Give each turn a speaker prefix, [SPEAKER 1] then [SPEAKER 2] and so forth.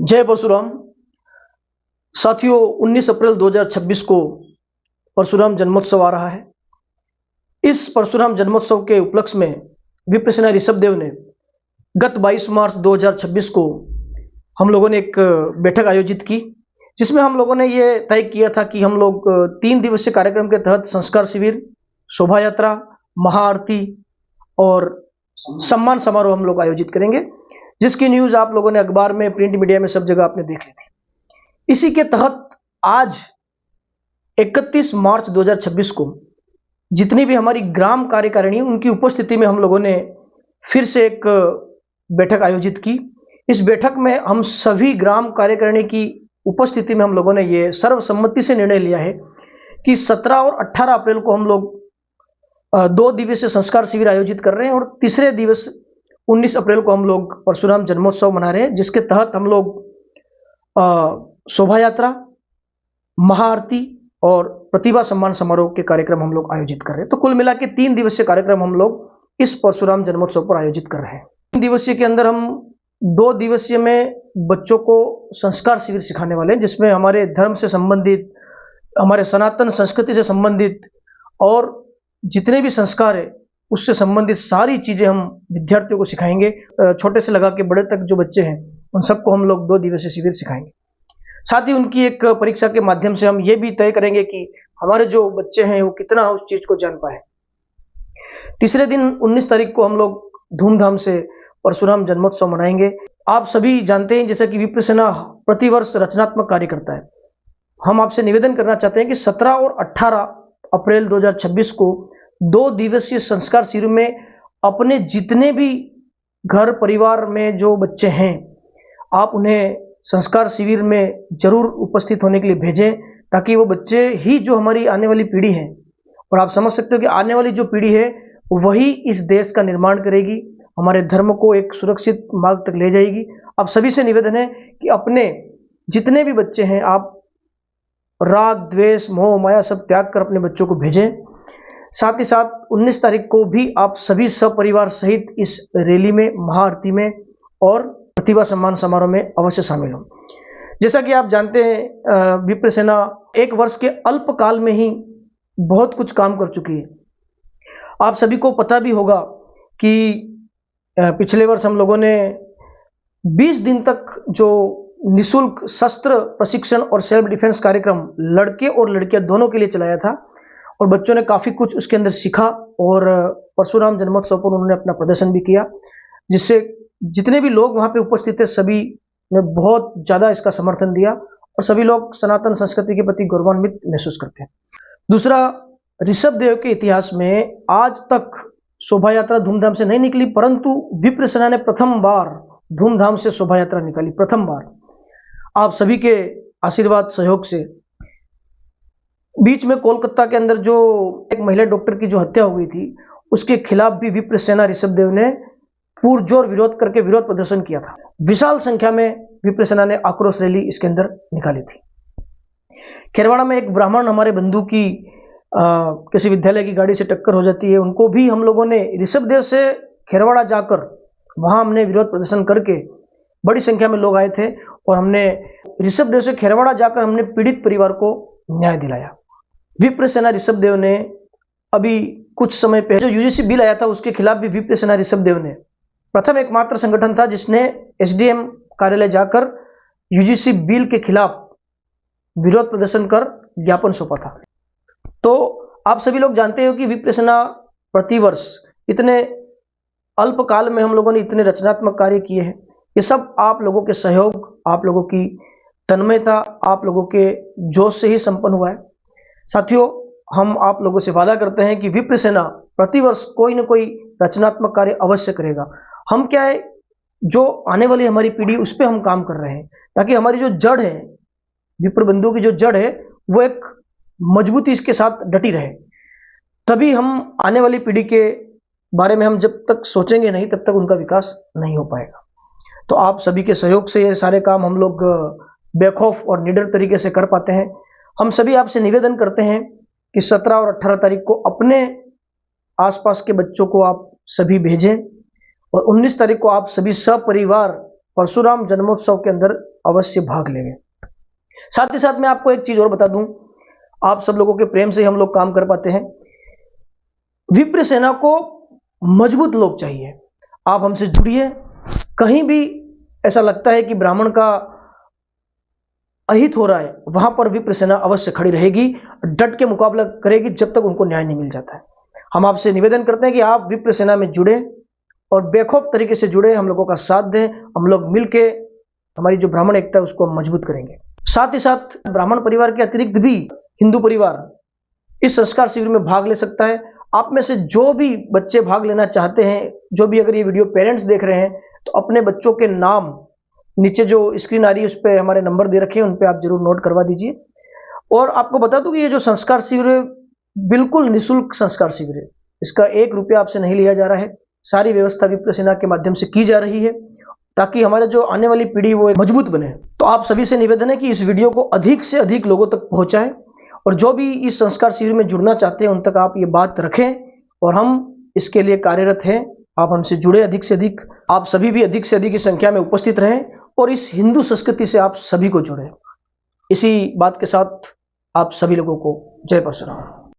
[SPEAKER 1] जय परशुराम। साथियों, 19 अप्रैल 2026 को परशुराम जन्मोत्सव आ रहा है। इस परशुराम जन्मोत्सव के उपलक्ष्य में विप्रसेना ऋषभदेव ने गत 22 मार्च 2026 को हम लोगों ने एक बैठक आयोजित की, जिसमें हम लोगों ने ये तय किया था कि हम लोग 3 दिवसीय कार्यक्रम के तहत संस्कार शिविर, शोभा यात्रा, महाआरती और सम्मान समारोह हम लोग आयोजित करेंगे, जिसकी न्यूज़ आप लोगों ने अखबार में, प्रिंट मीडिया में सब जगह आपने देख ली थी। इसी के तहत आज 31 मार्च 2026 को जितनी भी हमारी ग्राम कार्यकारिणी, उनकी उपस्थिति में हम लोगों ने फिर से एक बैठक आयोजित की। इस बैठक में हम सभी ग्राम कार्यकारिणी की उपस्थिति में हम लोगों ने ये सर्वसम्मति से निर्णय लिया है कि 17 और 18 अप्रैल को हम लोग 2 दिवसीय संस्कार शिविर आयोजित कर रहे हैं और तीसरे दिवस 19 अप्रैल को हम लोग परशुराम जन्मोत्सव मना रहे हैं, जिसके तहत हम लोग शोभा यात्रा, महाआरती और प्रतिभा सम्मान समारोह के कार्यक्रम हम लोग आयोजित कर रहे हैं। तो कुल मिला के 3 दिवसीय कार्यक्रम हम लोग इस परशुराम जन्मोत्सव पर आयोजित कर रहे हैं। 3 दिवसीय के अंदर हम 2 दिवसीय में बच्चों को संस्कार शिविर सिखाने वाले हैं, जिसमें हमारे धर्म से संबंधित, हमारे सनातन संस्कृति से संबंधित और जितने भी संस्कार है उससे संबंधित सारी चीजें हम विद्यार्थियों को सिखाएंगे। छोटे से लगा के बड़े तक जो बच्चे हैं उन सबको हम लोग 2 दिवसीय शिविर सिखाएंगे। साथ ही उनकी एक परीक्षा के माध्यम से हम ये भी तय करेंगे कि हमारे जो बच्चे हैं वो कितना उस चीज को जान पाए। तीसरे दिन 19 तारीख को हम लोग धूमधाम से परशुराम जन्मोत्सव मनाएंगे। आप सभी जानते हैं जैसे कि विप्रसेना प्रतिवर्ष रचनात्मक कार्य करता है। हम आपसे निवेदन करना चाहते हैं कि 17 और 18 अप्रैल 2026 को 2 दिवसीय संस्कार शिविर में अपने जितने भी घर परिवार में जो बच्चे हैं, आप उन्हें संस्कार शिविर में जरूर उपस्थित होने के लिए भेजें, ताकि वो बच्चे ही जो हमारी आने वाली पीढ़ी है, और आप समझ सकते हो कि आने वाली जो पीढ़ी है वही इस देश का निर्माण करेगी, हमारे धर्म को एक सुरक्षित मार्ग तक ले जाएगी। आप सभी से निवेदन है कि अपने जितने भी बच्चे हैं, आप राग, द्वेष, मोह, माया सब त्याग कर अपने बच्चों को भेजें। साथ ही साथ 19 तारीख को भी आप सभी सपरिवार सहित इस रैली में, महाआरती में और प्रतिभा सम्मान समारोह में अवश्य शामिल हो। जैसा कि आप जानते हैं, विप्रसेना 1 वर्ष के अल्पकाल में ही बहुत कुछ काम कर चुकी है। आप सभी को पता भी होगा कि पिछले वर्ष हम लोगों ने 20 दिन तक जो निःशुल्क शस्त्र प्रशिक्षण और सेल्फ डिफेंस कार्यक्रम लड़के और लड़कियां दोनों के लिए चलाया था, और बच्चों ने काफी कुछ उसके अंदर सीखा और परशुराम जन्मोत्सव पर उन्होंने अपना प्रदर्शन भी किया, जिससे जितने भी लोग वहां पे उपस्थित थे सभी ने बहुत ज्यादा इसका समर्थन दिया और सभी लोग सनातन संस्कृति के प्रति गौरवान्वित महसूस करते हैं। दूसरा, ऋषभदेव के इतिहास में आज तक शोभा यात्रा धूमधाम से नहीं निकली, परंतु विप्रसेना ने प्रथम बार धूमधाम से शोभा यात्रा निकाली। प्रथम बार आप सभी के आशीर्वाद सहयोग से। बीच में कोलकाता के अंदर जो एक महिला डॉक्टर की जो हत्या हो गई थी, उसके खिलाफ भी विप्रसेना ऋषभदेव ने पुरजोर विरोध करके विरोध प्रदर्शन किया था। विशाल संख्या में विप्रसेना ने आक्रोश रैली इसके अंदर निकाली थी। खेरवाड़ा में एक ब्राह्मण हमारे बंधु की किसी विद्यालय की गाड़ी से टक्कर हो जाती है, उनको भी हम लोगों ने ऋषभदेव से खेरवाड़ा जाकर वहां हमने विरोध प्रदर्शन करके, बड़ी संख्या में लोग आए थे और हमने ऋषभदेव से खेरवाड़ा जाकर हमने पीड़ित परिवार को न्याय दिलाया। विप्रसेना ऋषभदेव ने अभी कुछ समय पहले जो यूजीसी बिल आया था उसके खिलाफ भी विप्रसेना ऋषभदेव ने प्रथम एकमात्र संगठन था जिसने एसडीएम कार्यालय जाकर यूजीसी बिल के खिलाफ विरोध प्रदर्शन कर ज्ञापन सौंपा था। तो आप सभी लोग जानते हो कि विप्रसेना प्रतिवर्ष इतने अल्पकाल में हम लोगों ने इतने रचनात्मक कार्य किए हैं। ये सब आप लोगों के सहयोग, आप लोगों की तन्मयता, आप लोगों के जोश से ही संपन्न हुआ है। साथियों, हम आप लोगों से वादा करते हैं कि विप्रसेना प्रतिवर्ष कोई न कोई रचनात्मक कार्य अवश्य करेगा। हम क्या है, जो आने वाली हमारी पीढ़ी उस पर हम काम कर रहे हैं, ताकि हमारी जो जड़ है, विप्र बंधु की जो जड़ है, वो एक मजबूती इसके साथ डटी रहे। तभी हम आने वाली पीढ़ी के बारे में हम जब तक सोचेंगे नहीं, तब तक उनका विकास नहीं हो पाएगा। तो आप सभी के सहयोग से ये सारे काम हम लोग बेखौफ और निडर तरीके से कर पाते हैं। हम सभी आपसे निवेदन करते हैं कि 17 और 18 तारीख को अपने आसपास के बच्चों को आप सभी भेजें और 19 तारीख को आप सभी सपरिवार परशुराम जन्मोत्सव के अंदर अवश्य भाग लेंगे। साथ ही साथ मैं आपको एक चीज और बता दूं, आप सब लोगों के प्रेम से हम लोग काम कर पाते हैं। विप्र सेना को मजबूत लोग चाहिए। आप हमसे जुड़िए। कहीं भी ऐसा लगता है कि ब्राह्मण का अहित हो रहा है, वहां पर विप्र सेना अवश्य खड़ी रहेगी, डट के मुकाबला करेगी जब तक उनको न्याय नहीं मिल जाता है। हम आपसे निवेदन करते हैं कि आप विप्र सेना में जुड़े और बेखौफ तरीके से जुड़े, हम लोगों का साथ दें। हम लोग मिलके हमारी जो ब्राह्मण एकता है उसको हम मजबूत करेंगे। साथ ही साथ ब्राह्मण परिवार के अतिरिक्त भी हिंदू परिवार इस संस्कार शिविर में भाग ले सकता है। आप में से जो भी बच्चे भाग लेना चाहते हैं, जो भी अगर ये वीडियो पेरेंट्स देख रहे हैं, तो अपने बच्चों के नाम नीचे जो स्क्रीन आ रही है उस पर हमारे नंबर दे रखे हैं, उन पे आप जरूर नोट करवा दीजिए। और आपको बता दूं कि ये जो संस्कार शिविर है बिल्कुल निःशुल्क संस्कार शिविर है। इसका 1 रुपया आपसे नहीं लिया जा रहा है। सारी व्यवस्था विप्र सेना के माध्यम से की जा रही है ताकि हमारे जो आने वाली पीढ़ी वो मजबूत बने। तो आप सभी से निवेदन है कि इस वीडियो को अधिक से अधिक लोगों तक पहुंचाएं और जो भी इस संस्कार शिविर में जुड़ना चाहते हैं उन तक आप ये बात रखें और हम इसके लिए कार्यरत हैं। आप हमसे जुड़े अधिक से अधिक, आप सभी भी अधिक से अधिक की संख्या में उपस्थित रहें और इस हिंदू संस्कृति से आप सभी को जोड़ें। इसी बात के साथ आप सभी लोगों को जय परशुराम।